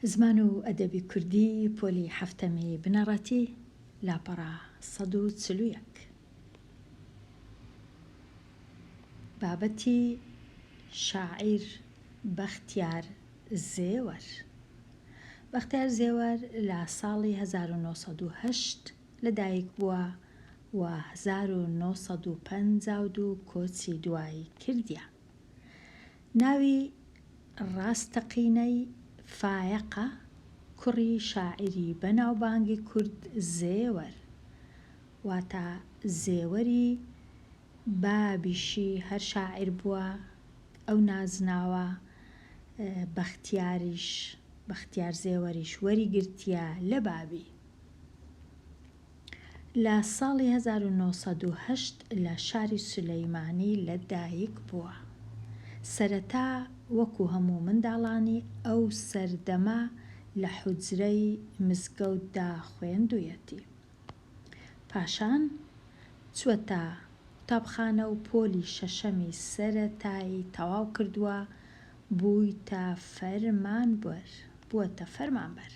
زمان و ئەدەبی کوردی پۆلی هەفتەمی بنەڕەتی لاپەڕا 141 بابەتی شاعیر بەختیار زێوەر. بەختیار زێوەر لە ساڵی 1970 لەدایک بووە و 1952 کۆچی دوایی کردیە. ناوی ڕاستەقینەی فایەقە، کوڕی شاعیری بەناوبانگی کورد زێوەر، واتە زێوەری بابیشی هەر شاعیر بووە. ئەو نازناوە بەختیار زێوەریش وەریگرتیە لە بابی. لە ساڵی 1970 لە شاری سولەیمانی لەدایک بووە. سەرەتا وەکو هەموو منداڵانی ئەو سەردەمە لە حوجرەی مزگەوتدا خوێندوویەتی. پاشان چووەتە قوتابخانە و پۆلی شەشەمی سەرەتایی تەواو کردووە، بووەتە فەرمانبەر.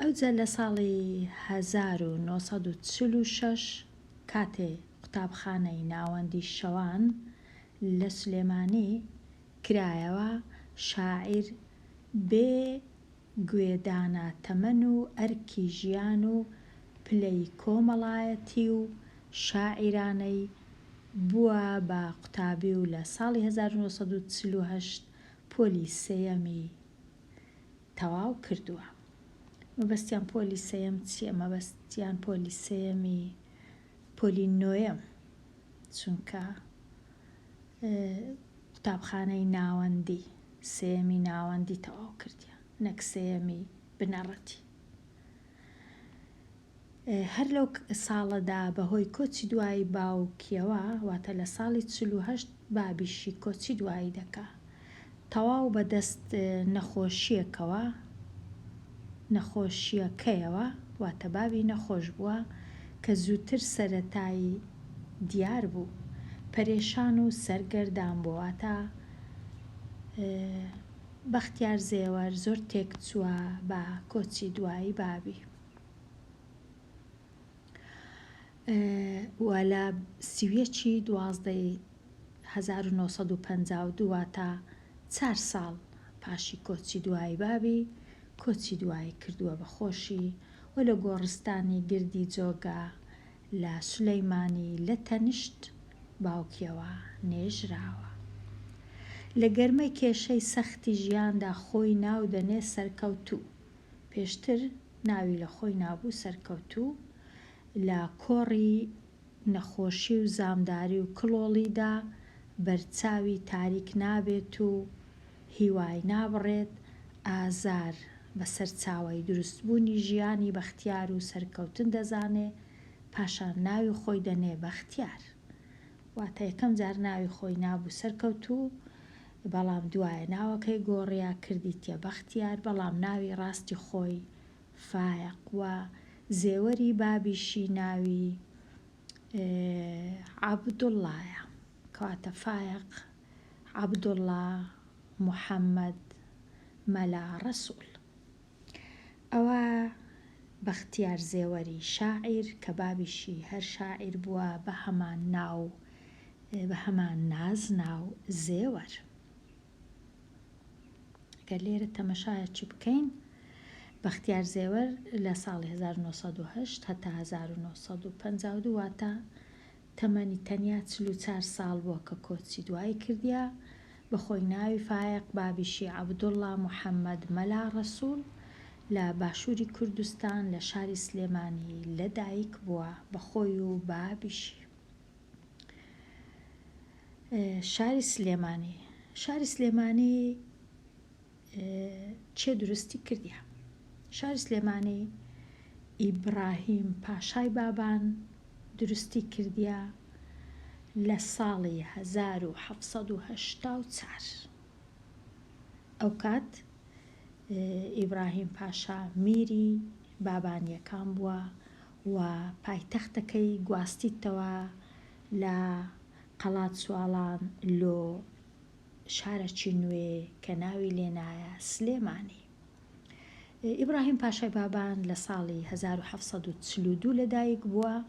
ئەوجا لە ساڵی 1946 کاتێ قوتابخانەی ناوەندی شەوان لە سولێمانی کرایەوە، شاعیر بێ گوێدانە تەمەن و ئەرکی ژیان و پلەی کۆمەڵایەتی و شاعیرانەی بووە بە قوتابی و لە ساڵی 1948 پۆلی سێیەمی تەواو کردووە. مەبەستیان پۆلی سێیەم چییە؟ مەبەستیان پۆلی سێیەمی پۆلی نۆیەم، چونکە قوتابخانەی ناوەندی سێیەمی ناوەندی تەواو کردیە، نەک سێیەمی بنەڕەتی. هەر لەو ساڵەدا بەهۆی کۆچی دوایی باوکیەوە، واتە لە ساڵی 48 بابیشی کۆچی دوایی دەکا، تەواو بەدەست نەخۆشیەکەیەوە، واتە بابی نەخۆش بووە کە زووتر سەرەتایی دیار بوو، پەرێشان و سەرگەردان بوو. واتە بەختیار زێوەر زۆر تێکچووە بە کۆچی دوایی بابی. و لە 12 1952 واتە 4 ساڵ پاشی کۆچی دوایی بابی، کۆچی دوایی کردووە بە خۆشی و لە گۆڕستانی گردی جۆگە لە سولەیمانی لە تەنیشت باوکیەوە نێژراوە. لە گەرمەی کێشەی سەختی ژیاندا خۆی ناو دەنێ سەرکەوتوو. پێشتر ناوی لە خۆی نابوو سەرکەوتوو. لە کۆڕی نەخۆشی و زامداری و کڵۆڵیدا بەرچاوی تاریک نابێت و هیوای نابڕێت، ئازار بەسەر چاوەی دروستبوونی ژیانی بەختیار و سەرکەوتن دەزانێ. پاشان ناوی خۆی دەنێ بەختیار، واتە یەکەم جار ناوی خۆی نابوو سەرکەوتوو، بەڵام دوایە ناوەکەی گۆڕیا کردیتە بەختیار، بەڵام ناوی ڕاستی خۆی فایەق. و زێوەری بابیشی ناوی عەبدوڵڵایە، کەواتە فایەق عەبدوڵڵا موحەممەد مەلا ڕەسوول. ئەوە بەختیار زێوەری شاعیر کە بابیشی هەر شاعیر بووە بە هەمان نازناو زێوەر. گەر لێرە تەمەشایەکی بکەین، بەختیار زێوەر لە ساڵی 1970 هەتا 1952 واتە تەمەنی تەنیا 44 ساڵ بووە کە کۆچی دوایی کردیە. بەخۆی ناوی فایەق بابیشی عەبدوڵڵا موحەممەد مەلا ڕەسوول لە باشووری کوردستان لە شاری سلێمانی لەدایک بووە بەخۆی و بابیشی. شاری سلێمانی چێ دروستی کردیە؟ شاری سلێمانی ئیبراهیم پاشای بابان دروستی کردیە لە ساڵی 1784. ئەو کات ئیبراهیم پاشا میری بابانیەکان بووە و پایتەختەکەی گواستیتەوە لە قەڵات سوالان لۆ شارێکی نوێ کە ناوی لێنایە سلێمانی. ئیبراهیم پاشای بابان لە ساڵی 1742 لەدایک بووە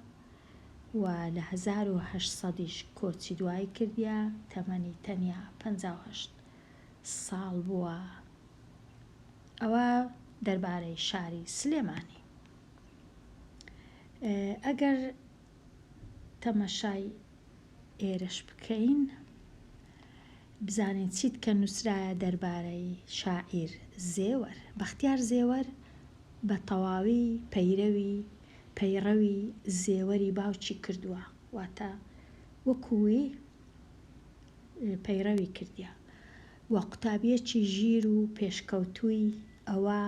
و لە 1800 کۆچی دوای کردیا، تەمەنی تەنیا 58 ساڵ بووە. ئەوە دەربارەی شاری سلێمانی. ئەگەر تەمەشای ئێرەش بکەین بزانین چیت کە نووسرایە دەربارەی شاعیر زێوەر. بەختیار زێوەر بە تەواوی پەیڕەوی زێوەری باوکی کردووە، واتە وەکووی پەیڕەوی کردیا، وە قوتابیەکی ژیر و پێشکەوتووی ئەوە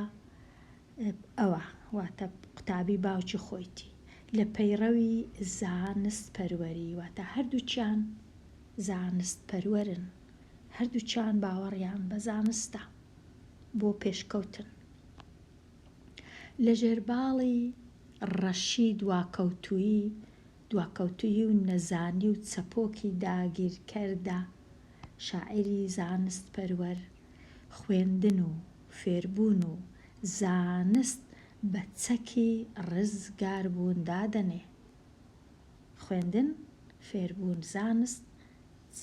واتە قوتابی باوکی خۆیتی لە پەیڕەوی زانست پەروەری، واتە هەردووچیان زانست پەروەرن، هەردووچیان باوەڕیان بە زانستە بۆ پێشکەوتن. لە ژێرباڵی ڕەشی دواکەوتووی و نەزانی و چەپۆکی داگیرکەردا شاعیری زانست پەروەر خوێندن و فێربوون و زانست بە چەکی ڕزگاربوون دادەنێ. خوێندن، فێربوون، زانست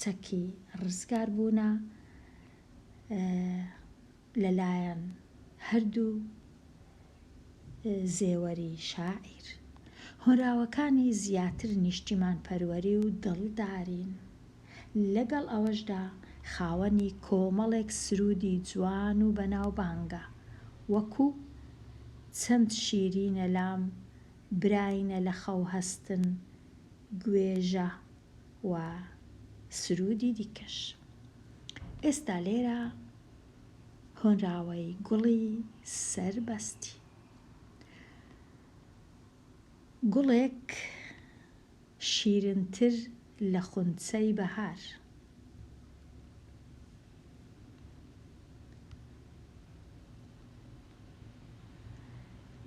چەکی ڕزگاربوونە لەلایەن هەردوو زێوەری شاعیر. هۆنراوەکانی زیاتر نیشتیمان پەروەری و دڵدارین، لەگەڵ ئەوەشدا خاوەنی کۆمەڵێک سرودی جوان و بەناوبانگە، وەکو چەند شیرینە لام براینە لە خەو هەستن گوێژە و سرودی دیکەش. ئێستا لێرە هۆنراوەی گوڵی سەربەستی. گوڵێک شیرنتر لە خونچەی بەهار.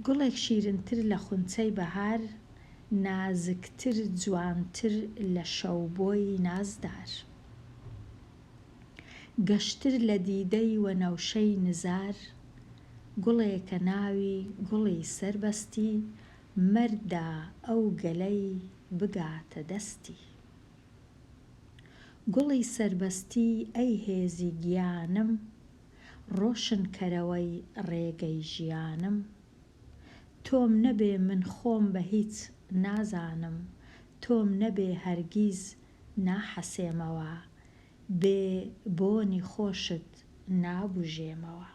گوڵێک شیرنتر لە خونچەی بەهار، نازکتر جوانتر لە شەوبۆی نازدار. گەشتر لە دیدەی وەنەوشەی نزار، گوڵێکە ناوی گوڵی سەربەستی، مەردا ئەو گەلەی بگاتە دەستی. گوڵی سەربەستی ئەی هێزی گیانم، ڕۆشن کەرەوەی ڕێگەی ژیانم. تۆم نەبێ من خۆم بە هیچ نازانم، تۆم نەبێ هەرگیز ناحەسێمەوە، بێ بۆنی خۆشت نابوژێمەوە.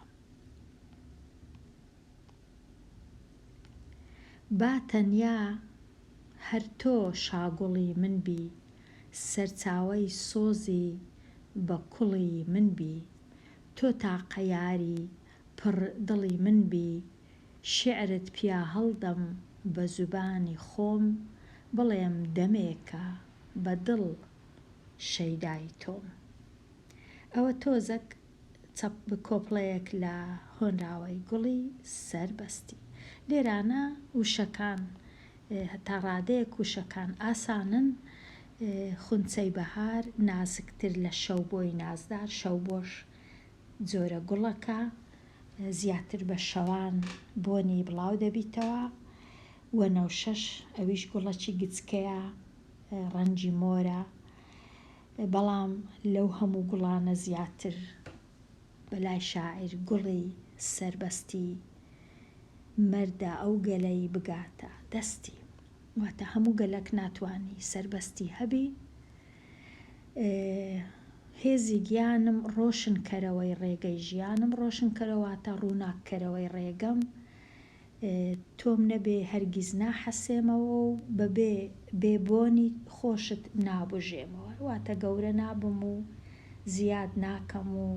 با تەنیا هەر تۆ شاگوڵی من بی، سەرچاوەی سۆزی بە کوڵی من بی. تۆ تاقە یاری پڕ دڵی من بی، شیعرت پیا هەڵدەم بە زوبانی خۆم، بڵێم دەمێکە بە دڵ شەیدای تۆم. ئەوە تۆزێک کۆپڵەیەک لە هۆنراوەی گوڵی سەربەستی. لێرانە وشەکان هەتا ڕادەیەک وشەکان ئاسانن. خونچەی بەهار نازکتر لە شەوبۆی نازدار، شەوبۆش جۆرە گوڵەکە زیاتر بە شەوان بۆنی بڵاو دەبیتەوە. وەنەوشەش ئەویش گوڵەکی گچکەیە، ڕەنگی مۆرە، بەڵام لەو هەموو گوڵانە زیاتر بەلای شاعیر گوڵی سەربەستی مەردا ئەو گەلەی بگاتە دەستی، واتە هەموو گەلەک ناتوانی سەربەستی هەبی. هێزی گیانم ڕۆشن کەرەوەی ڕێگەی ژیانم، ڕۆشن کەرەواتە ڕووناک کەرەوەی ڕێگەم. تۆم نەبێ هەرگیز ناحەسێمەوە و بەبێ بێبۆنی خۆشت نابوژێمەوە، واتە گەورە نابم و زیاد ناکەم و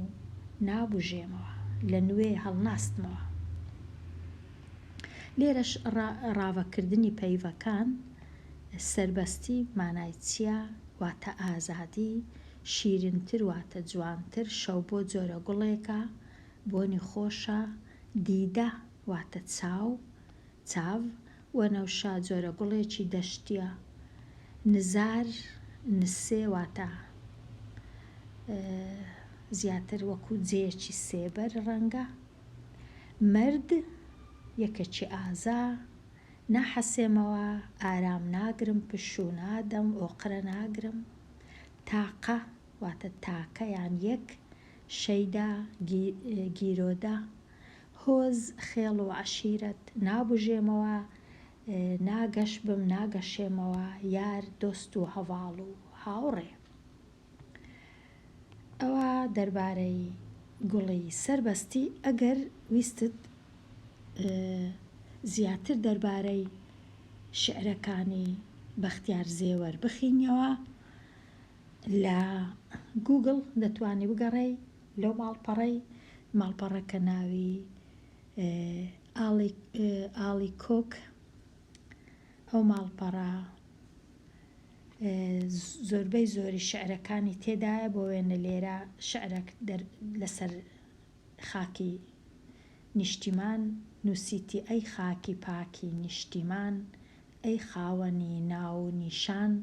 نابوژێمەوە، لە نوێ هەڵناستمەوە. لێرەش ڕاوەکردنی پەیڤەکان. سەربەستی مانای چییە؟ واتە ئازادی. شیرنتر واتە جوانتر، شەو بۆ جۆرە گوڵێکە بۆنی خۆشە. دیدە واتە چاو، وەنەوشە جۆرە گوڵێکی دەشتیە. نزار نسێ واتە زیاتر وەکو جێیەکی سێبەر ڕەنگە. مرد یەکەچی ئازا، ناحەسێمەوە، ئارام ناگرم، پشوو نادەم، ئۆقرە ناگرم. تاقە واتە تاکە یان یەک، شەیدا گیرۆدا، هۆز خێڵ و عەشیرەت، نابژێمەوە، ناگەش بم، ناگەشێمەوە، یار دۆست و هەڤاڵ و هاوڕێ. ئەوە دەربارەی گوڵی سەربەستی. ئەگەر ویستت زیاتر دەربارەی شێعرەکانی بەختیار زێوەر بخینەوە، لە گوگڵ دەتوانی بگەڕێی لەو ماڵپەڕەکە ناوی ئاڵی کۆک. ئەو ماڵپەڕە زۆربەی زۆری شێعرەکانی تێدایە، بۆ وێنە لێرە شێعرێک لەسەر خاکی نیشتیمان نووسیتی: ئەی خاکی پاکی نیشتیمان، ئەی خاوەنی ناو و نیشان،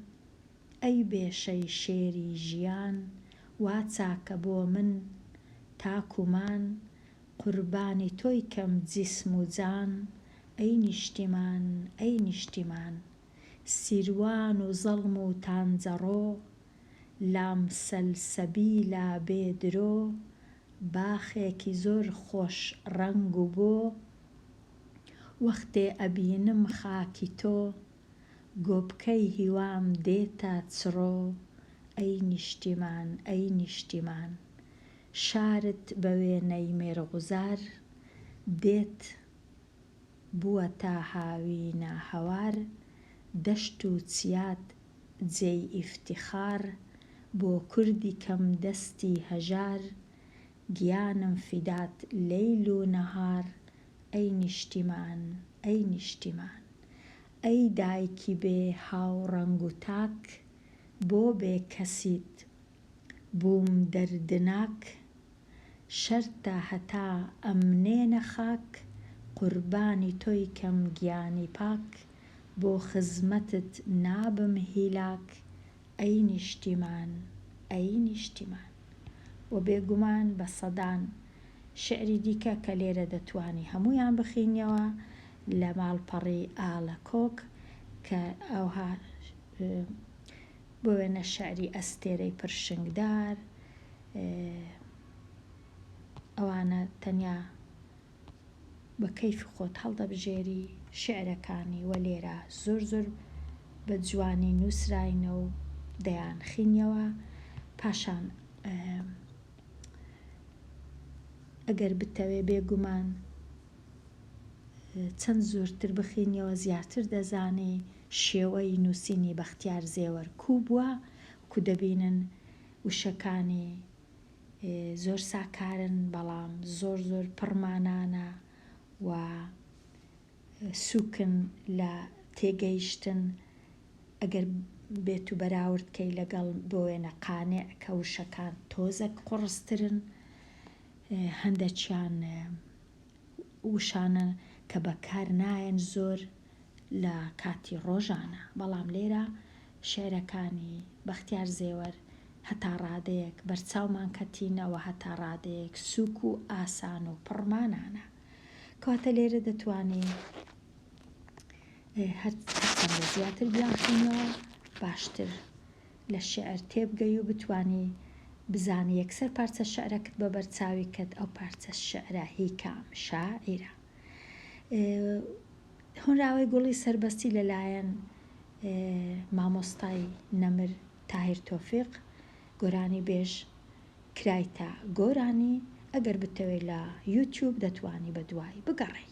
ئەی بێشەی شێری ژیان، وا چاکە بۆ من تاکومان، قوربانی تۆی کەم جیسم و جان، ئەی نیشتیمان، ئەی نیشتیمان، سیروان و زەڵم و تانجەڕۆ، لام سەلسەبیلە بێدرۆ، باخێکی زۆر خۆش ڕەنگ و بۆ، وەختێ ئەبینم خاکی تۆ، گۆبکەی هیوام دێتە چڕۆ، ئەی نیشتیمان، ئەی نیشتیمان، شارت بە وێنەی مێرغوزار، دێت بووەتە هاوینە هەوار، دەشت و چیات جێی ئیفتیخار، بۆ کوردی کەم دەستی هەژار، گیانم فیدات لەیل و نەهار، ئەی نیشتیمان، ئەی نیشتیمان، ئەی دایکی بێ هاو ڕەنگ و تاک، بۆ بێ کەسیت بووم دەردناک، شەرتە هەتا ئەمنێنە خاک، قوربانی تۆی کەم گیانی پاک، بۆ خزمەتت نابم هیلاک، ئەی نیشتیمان، ئەی نیشتیمان. و بێگومان بە سەدان شێعری دیکە کە لێرە دەتوانی هەموویان بخینەوە لە ماڵپەڕی ئاڵە کۆک، کە ئەوها بۆ وێنە شێعری ئەستێرەی پرشنگدار. ئەوانە تەنیا بە کەیفی خۆت هەڵدەبژێری شێعرەکانی، وە لێرە زۆر زۆر بە جوانی نووسراینە و دەیان خینەوە. پاشان ئەگەر بتەوێ بێگومان چەند زۆرتر بخینەوە، زیاتر دەزانی شێوەی نووسینی بەختیار زێوەر کوو بووە، کو دەبینن وشەکانی زۆر ساکارن، بەڵام زۆر زۆر پڕمانانە و سووکن لە تێگەیشتن. ئەگەر بێت و بەراوردکەی لەگەڵ بۆ وێنە قانێع کە وشەکان تۆزێک قوڕسترن، هەندێکیان وشانە کە بەکار نایەن زۆر لە کاتی ڕۆژانە، بەڵام لێرە شێعرەکانی بەختیار زێوەر هەتا ڕادەیەک بەرچاومان کەتینەوە، هەتا ڕادەیەک سووک و ئاسان و پڕمانانە. کەواتە لێرە دەتوانی هەرچەندە زیاتر بیاخینەوە، باشتر لە شێعر تێبگەی و بتوانی بزانی یەکسەر پارچە شێعرەکەت بە بەرچاوی کەت ئەو پارچە شێعرە هی کام شاعیرە. هۆنراوەی گوڵی سەربەستی لەلایەن مامۆستای نەمر تاهیر تۆفیق گۆرانی بێژ کرایتە گۆرانی. ئەگەر بتەوێت لە یوتیوب دەتوانی بە دوای بگەڕێی.